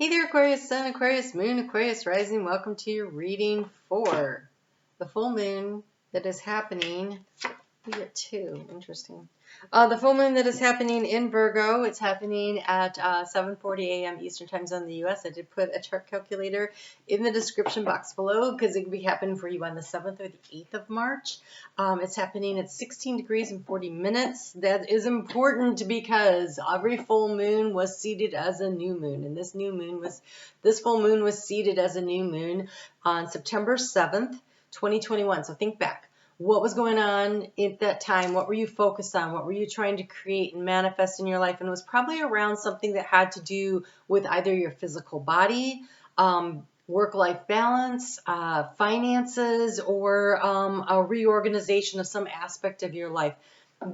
Hey there, Aquarius Sun, Aquarius Moon, Aquarius Rising. Welcome to your reading for the full moon that is happening. We get two. Interesting. The full moon that is happening in Virgo. It's happening at 7:40 a.m. Eastern Time Zone in the U.S. I did put a chart calculator in the description box below because it could be happening for you on the 7th or the 8th of March. It's happening at 16 degrees and 40 minutes. That is important because every full moon was seeded as a new moon, and this full moon was seeded as a new moon on September 7th, 2021. So think back. What was going on at that time? What were you focused on? What were you trying to create and manifest in your life? And it was probably around something that had to do with either your physical body, work-life balance, finances, or a reorganization of some aspect of your life.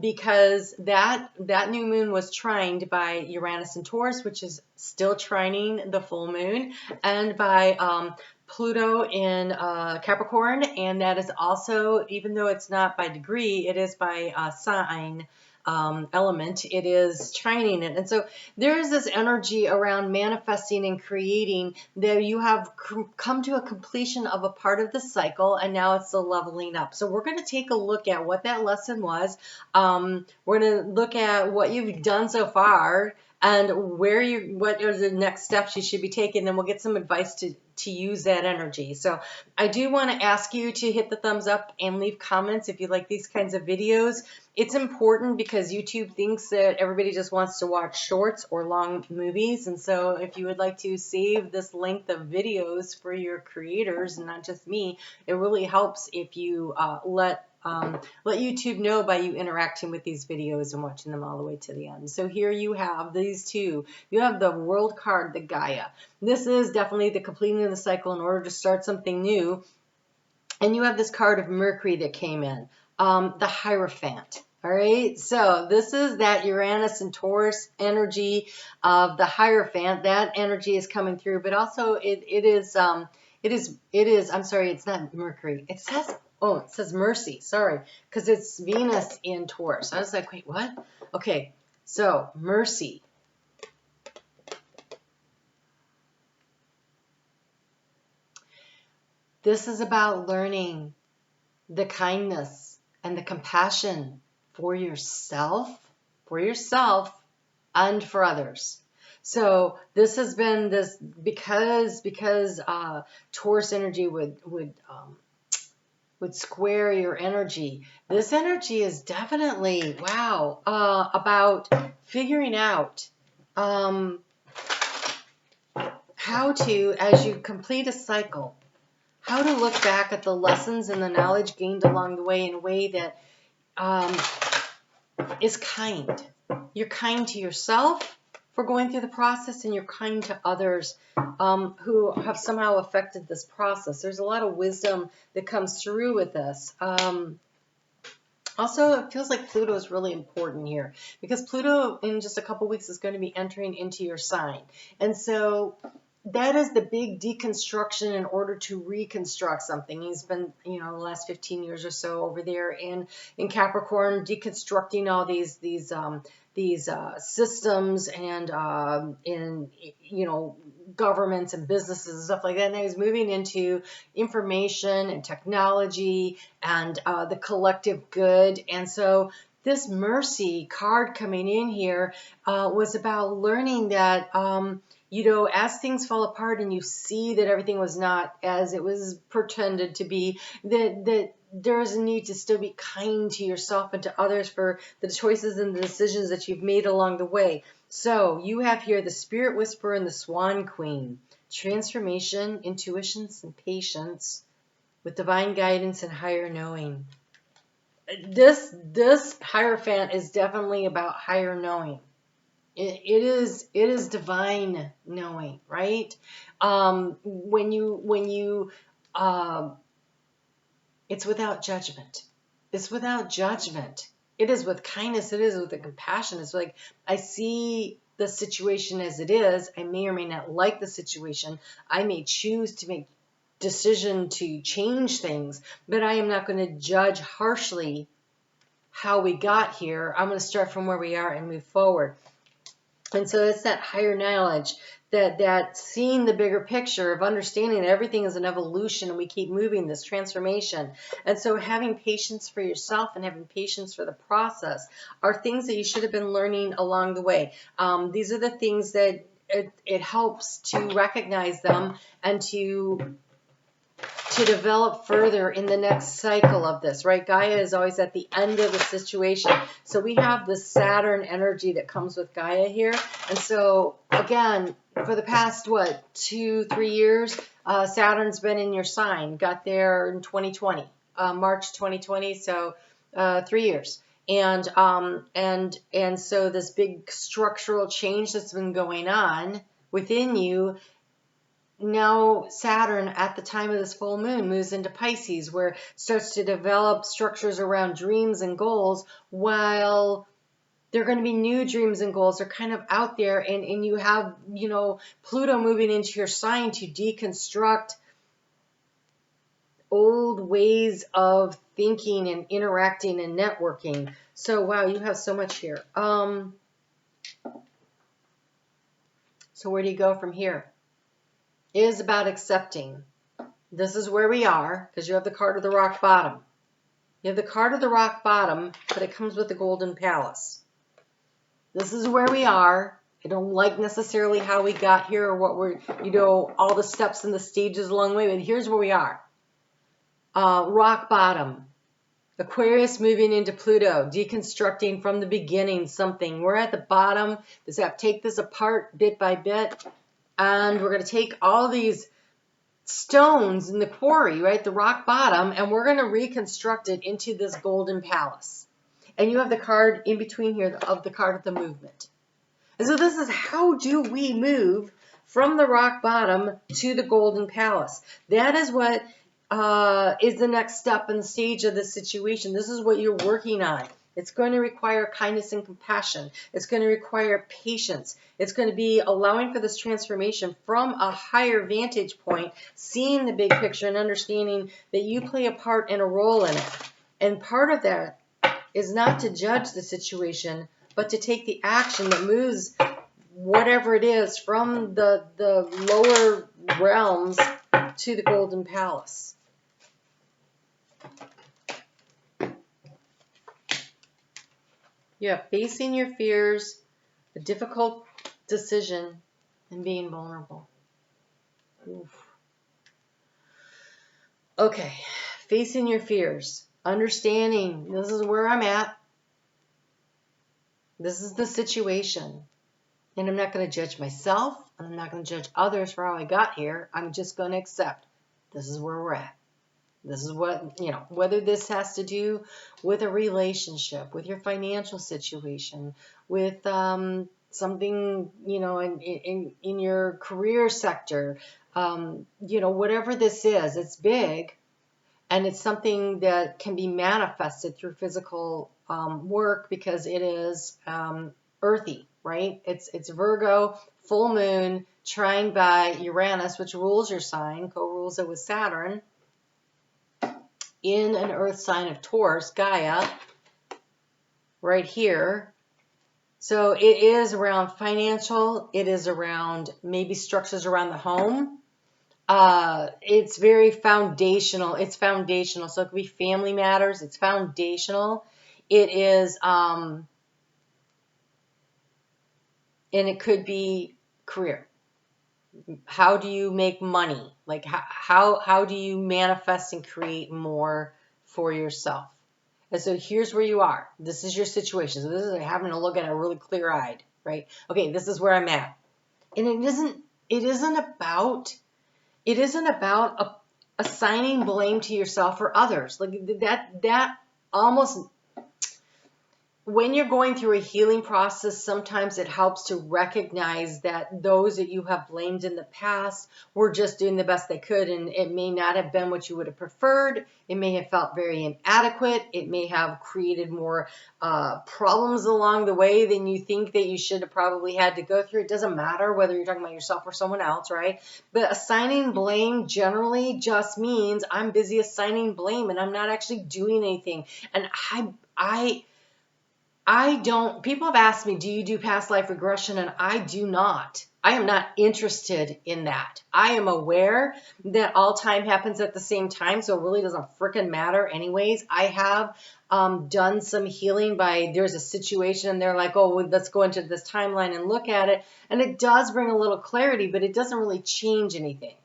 Because that new moon was trined by Uranus and Taurus, which is still trining the full moon, and by Pluto in Capricorn, and that is also, even though it's not by degree, it is by sign element, it is trining it. And so there is this energy around manifesting and creating that you have come to a completion of a part of the cycle, and now it's the leveling up. So we're going to take a look at what that lesson was. We're going to look at what you've done so far and what are the next steps you should be taking. Then we'll get some advice to use that energy. So I do want to ask you to hit the thumbs up and leave comments if you like these kinds of videos. It's important because YouTube thinks that everybody just wants to watch shorts or long movies. And so if you would like to save this length of videos for your creators and not just me, it really helps if you let YouTube know by you interacting with these videos and watching them all the way to the end. So here you have these two. You have the World card, the Gaia. This is definitely the completing of the cycle in order to start something new. And you have this card of Mercury that came in, the Hierophant. All right, so this is that Uranus and Taurus energy of the Hierophant. That energy is coming through, but also it is, I'm sorry, it's not Mercury. It says Mercy, sorry, because it's Venus in Taurus. I was like, wait, what? Okay, so Mercy. This is about learning the kindness and the compassion for yourself and for others. So this has been this because Taurus energy would square your energy. This energy is definitely, wow, about figuring out how to, as you complete a cycle, how to look back at the lessons and the knowledge gained along the way in a way that is kind. You're kind to yourself for going through the process, and you're kind to others who have somehow affected this process. There's a lot of wisdom that comes through with this. Also, it feels like Pluto is really important here because Pluto in just a couple weeks is going to be entering into your sign. And so that is the big deconstruction in order to reconstruct something. He's been, the last 15 years or so over there in Capricorn, deconstructing all these systems and in governments and businesses and stuff like that. And now he's moving into information and technology and the collective good. And so this Mercy card coming in here was about learning that as things fall apart and you see that everything was not as it was pretended to be, that there is a need to still be kind to yourself and to others for the choices and the decisions that you've made along the way. So you have here the Spirit Whisperer and the Swan Queen. Transformation, intuition, and patience with divine guidance and higher knowing. This Hierophant is definitely about higher knowing. It is divine knowing, right? It's without judgment. It's without judgment. It is with kindness. It is with the compassion. It's like, I see the situation as it is. I may or may not like the situation. I may choose to make decision to change things, but I am not going to judge harshly how we got here. I'm going to start from where we are and move forward. And so it's that higher knowledge that seeing the bigger picture of understanding that everything is an evolution and we keep moving this transformation. And so having patience for yourself and having patience for the process are things that you should have been learning along the way. These are the things that it helps to recognize them and to develop further in the next cycle of this, right? Gaia is always at the end of the situation. So we have the Saturn energy that comes with Gaia here. And so, again, for the past, 2-3 years, Saturn's been in your sign. Got there in 2020, March 2020, so 3 years. And so this big structural change that's been going on within you. Now Saturn at the time of this full moon moves into Pisces, where it starts to develop structures around dreams and goals, while there are going to be new dreams and goals. They're kind of out there, and you have, Pluto moving into your sign to deconstruct old ways of thinking and interacting and networking. So wow, you have so much here. So where do you go from here? It is about accepting. This is where we are, because you have the card of the rock bottom. You have the card of the rock bottom, but it comes with the golden palace. This is where we are. I don't like necessarily how we got here or what we're, all the steps and the stages along the way, but here's where we are. Rock bottom. Aquarius moving into Pluto, deconstructing from the beginning something. We're at the bottom. Let's take this apart bit by bit. And we're going to take all these stones in the quarry, right, the rock bottom, and we're going to reconstruct it into this golden palace. And you have the card in between here of the card of the movement. And so this is how do we move from the rock bottom to the golden palace. That is what is the next step in the stage of the situation. This is what you're working on. It's going to require kindness and compassion. It's going to require patience. It's going to be allowing for this transformation from a higher vantage point, seeing the big picture and understanding that you play a part and a role in it. And part of that is not to judge the situation, but to take the action that moves whatever it is from the lower realms to the golden palace. Yeah, facing your fears, a difficult decision, and being vulnerable. Oof. Okay, facing your fears, understanding this is where I'm at. This is the situation. And I'm not going to judge myself, and I'm not going to judge others for how I got here. I'm just going to accept this is where we're at. This is what, whether this has to do with a relationship, with your financial situation, with something, in your career sector, whatever this is, it's big, and it's something that can be manifested through physical work because it is earthy, right? It's Virgo, full moon, trine by Uranus, which rules your sign, co-rules it with Saturn, in an earth sign of Taurus, Gaia, right here. So it is around financial. It is around maybe structures around the home. It's very foundational. It's foundational. So it could be family matters. It's foundational. It is, and it could be career. How do you make money? Like how do you manifest and create more for yourself? And so here's where you are. This is your situation. So this is like having to look at it really clear-eyed, right? Okay, this is where I'm at. And it isn't about assigning blame to yourself or others. Like that almost, when you're going through a healing process, sometimes it helps to recognize that those that you have blamed in the past were just doing the best they could, and it may not have been what you would have preferred. It may have felt very inadequate. It may have created more problems along the way than you think that you should have probably had to go through. It doesn't matter whether you're talking about yourself or someone else, right? But assigning blame generally just means I'm busy assigning blame and I'm not actually doing anything. And People have asked me, do you do past life regression? And I do not. I am not interested in that. I am aware that all time happens at the same time, so it really doesn't frickin' matter anyways. I have done some healing by, there's a situation and they're like, oh, well, let's go into this timeline and look at it. And it does bring a little clarity, but it doesn't really change anything.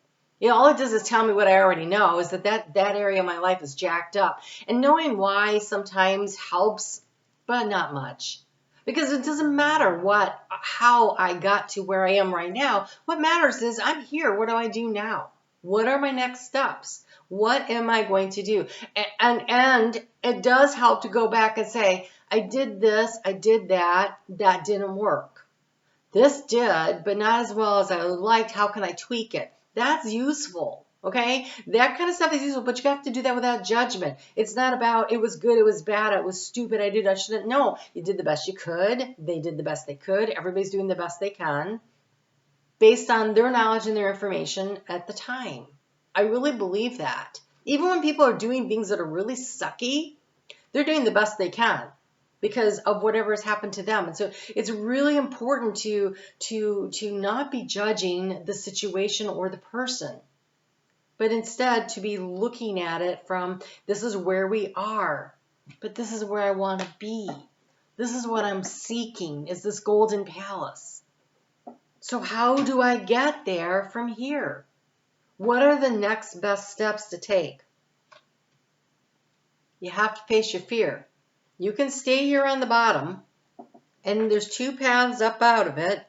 You know, all it does is tell me what I already know, is that area of my life is jacked up. And knowing why sometimes helps, but not much. Because it doesn't matter how I got to where I am right now. What matters is I'm here. What do I do now? What are my next steps? What am I going to do? And it does help to go back and say, I did this, I did that, that didn't work. This did, but not as well as I liked. How can I tweak it? That's useful. Okay, that kind of stuff is useful, but you have to do that without judgment. It's not about it was good, it was bad, it was stupid, I shouldn't. No, you did the best you could. They did the best they could. Everybody's doing the best they can based on their knowledge and their information at the time. I really believe that. Even when people are doing things that are really sucky, they're doing the best they can because of whatever has happened to them. And so it's really important to not be judging the situation or the person, but instead to be looking at it from, this is where we are, but this is where I want to be. This is what I'm seeking, is this golden palace. So how do I get there from here? What are the next best steps to take? You have to face your fear. You can stay here on the bottom, and there's two paths up out of it,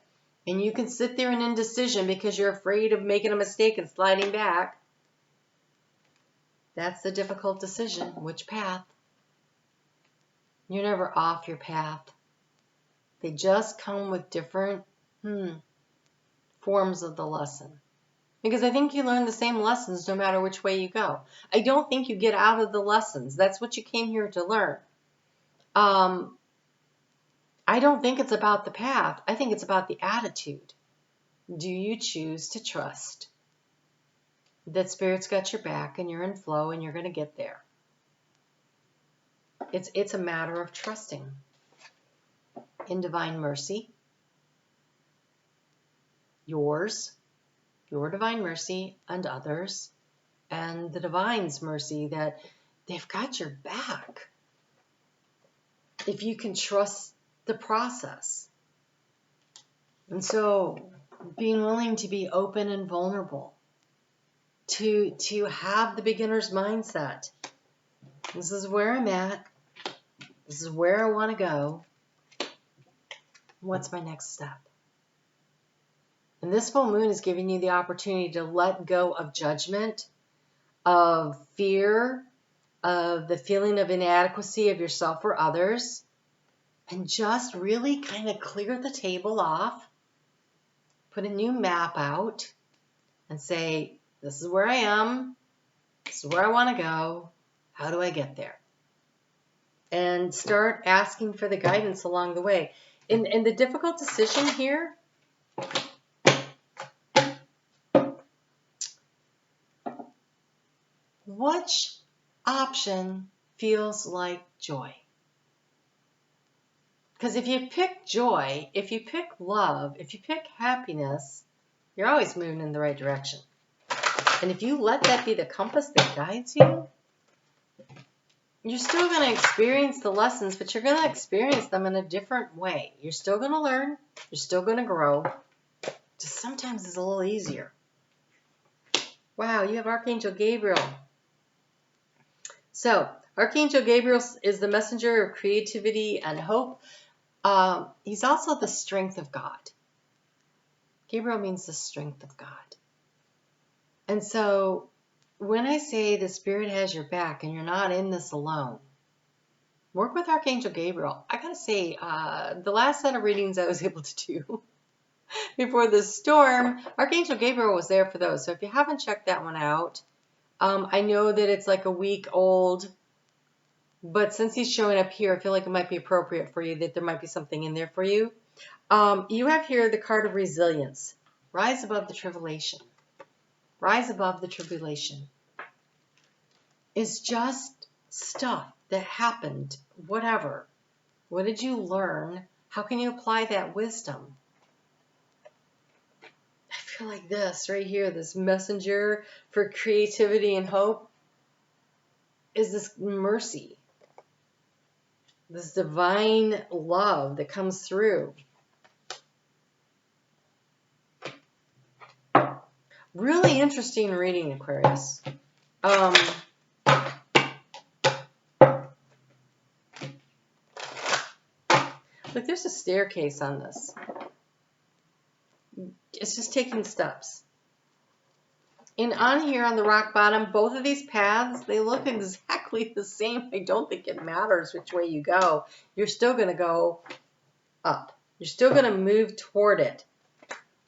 and you can sit there in indecision because you're afraid of making a mistake and sliding back. That's the difficult decision. Which path? You're never off your path. They just come with different forms of the lesson. Because I think you learn the same lessons no matter which way you go. I don't think you get out of the lessons. That's what you came here to learn. I don't think it's about the path. I think it's about the attitude. Do you choose to trust that Spirit's got your back and you're in flow and you're going to get there? It's a matter of trusting in divine mercy, your divine mercy and others, and the divine's mercy that they've got your back. If you can trust the process. And so being willing to be open and vulnerable, to have the beginner's mindset. This is where I'm at. This is where I want to go. What's my next step? And this full moon is giving you the opportunity to let go of judgment, of fear, of the feeling of inadequacy of yourself or others, and just really kind of clear the table off, put a new map out, and say, this is where I am, this is where I want to go, how do I get there? And start asking for the guidance along the way. In the difficult decision here, which option feels like joy? Because if you pick joy, if you pick love, if you pick happiness, you're always moving in the right direction. And if you let that be the compass that guides you, you're still going to experience the lessons, but you're going to experience them in a different way. You're still going to learn. You're still going to grow. Just sometimes it's a little easier. Wow, you have Archangel Gabriel. So, Archangel Gabriel is the messenger of creativity and hope. He's also the strength of God. Gabriel means the strength of God. And so, when I say the Spirit has your back and you're not in this alone, work with Archangel Gabriel. I gotta say, the last set of readings I was able to do before the storm, Archangel Gabriel was there for those. So if you haven't checked that one out, I know that it's like a week old, but since he's showing up here, I feel like it might be appropriate for you, that there might be something in there for you. You have here the card of resilience. Rise above the tribulation. Rise above the tribulation. It's just stuff that happened, whatever. What did you learn? How can you apply that wisdom? I feel like this right here, this messenger for creativity and hope, is this mercy, this divine love that comes through. Really interesting reading, Aquarius. Look, there's a staircase on this. It's just taking steps. And on here on the rock bottom, both of these paths, they look exactly the same. I don't think it matters which way you go. You're still going to go up. You're still going to move toward it.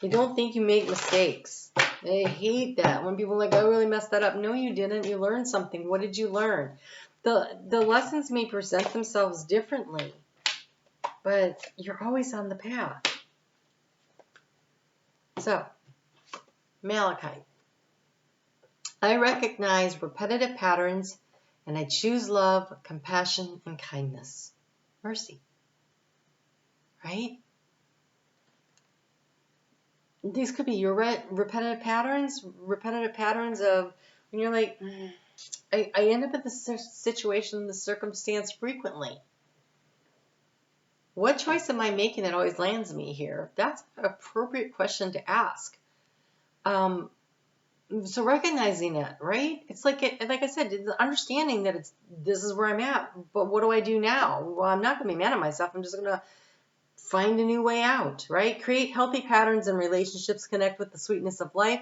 You don't think you make mistakes. I hate that when people are like, I really messed that up. No, you didn't. You learned something. What did you learn? The lessons may present themselves differently, but you're always on the path. So, Malachite. I recognize repetitive patterns and I choose love, compassion, and kindness. Mercy. Right? These could be your repetitive patterns of when you're like, I end up in this situation, this circumstance frequently. What choice am I making that always lands me here? That's an appropriate question to ask. So recognizing it, right? It's like I said, the understanding that this is where I'm at, but what do I do now? Well, I'm not going to be mad at myself. I'm just going to find a new way out, right? Create healthy patterns and relationships, connect with the sweetness of life.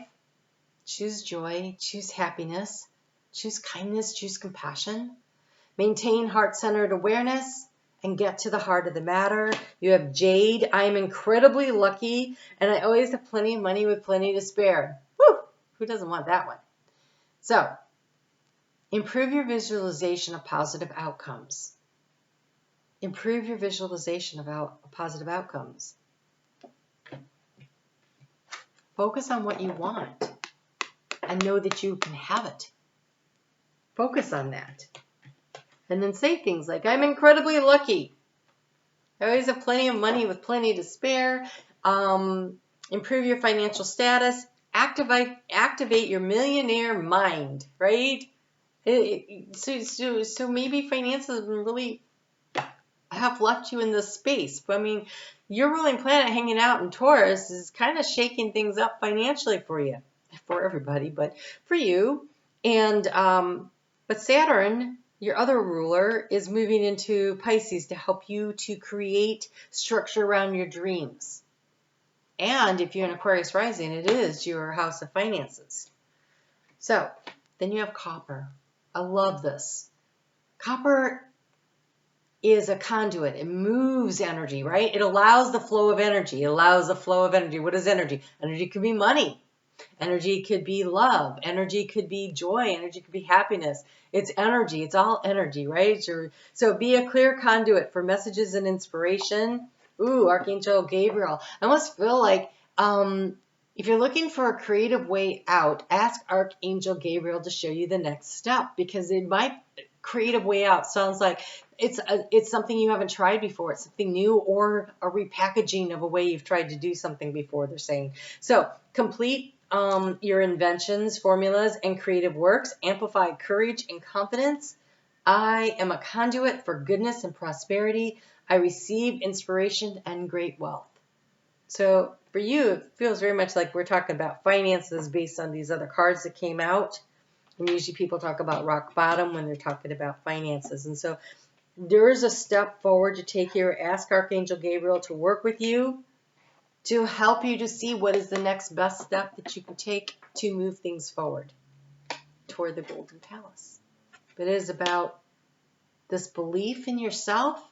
Choose joy, choose happiness, choose kindness, choose compassion. Maintain heart-centered awareness and get to the heart of the matter. You have Jade. I am incredibly lucky and I always have plenty of money with plenty to spare. Woo! Who doesn't want that one? So, improve your visualization of positive outcomes. Improve your visualization about positive outcomes. Focus on what you want and know that you can have it. Focus on that. And then say things like, I'm incredibly lucky. I always have plenty of money with plenty to spare. Improve your financial status. Activate your millionaire mind, right? So maybe finances really have left you in this space. But I mean, your ruling planet hanging out in Taurus is kind of shaking things up financially for you, for everybody, but for you. And but Saturn, your other ruler, is moving into Pisces to help you to create structure around your dreams. And if you're an Aquarius rising, it is your house of finances. So then you have Copper. I love this. Copper is a conduit. It moves energy, right? It allows the flow of energy. It allows the flow of energy. What is energy? Energy could be money. Energy could be love. Energy could be joy. Energy could be happiness. It's energy. It's all energy, right? So be a clear conduit for messages and inspiration. Ooh, Archangel Gabriel. I almost feel like if you're looking for a creative way out, ask Archangel Gabriel to show you the next step, because it might creative way out sounds like it's something you haven't tried before. It's something new or a repackaging of a way you've tried to do something before, they're saying. So complete your inventions, formulas, and creative works. Amplify courage and confidence. I am a conduit for goodness and prosperity. I receive inspiration and great wealth. So for you, it feels very much like we're talking about finances based on these other cards that came out. And usually people talk about rock bottom when they're talking about finances. And so there is a step forward to take here. Ask Archangel Gabriel to work with you to help you to see what is the next best step that you can take to move things forward toward the Golden Palace. But it is about this belief in yourself.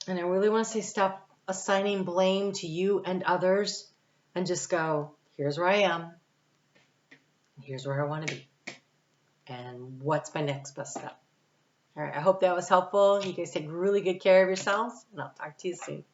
And I really want to say stop assigning blame to you and others and just go, here's where I am. Here's where I want to be. And what's my next best step? All right, I hope that was helpful. You guys take really good care of yourselves, and I'll talk to you soon.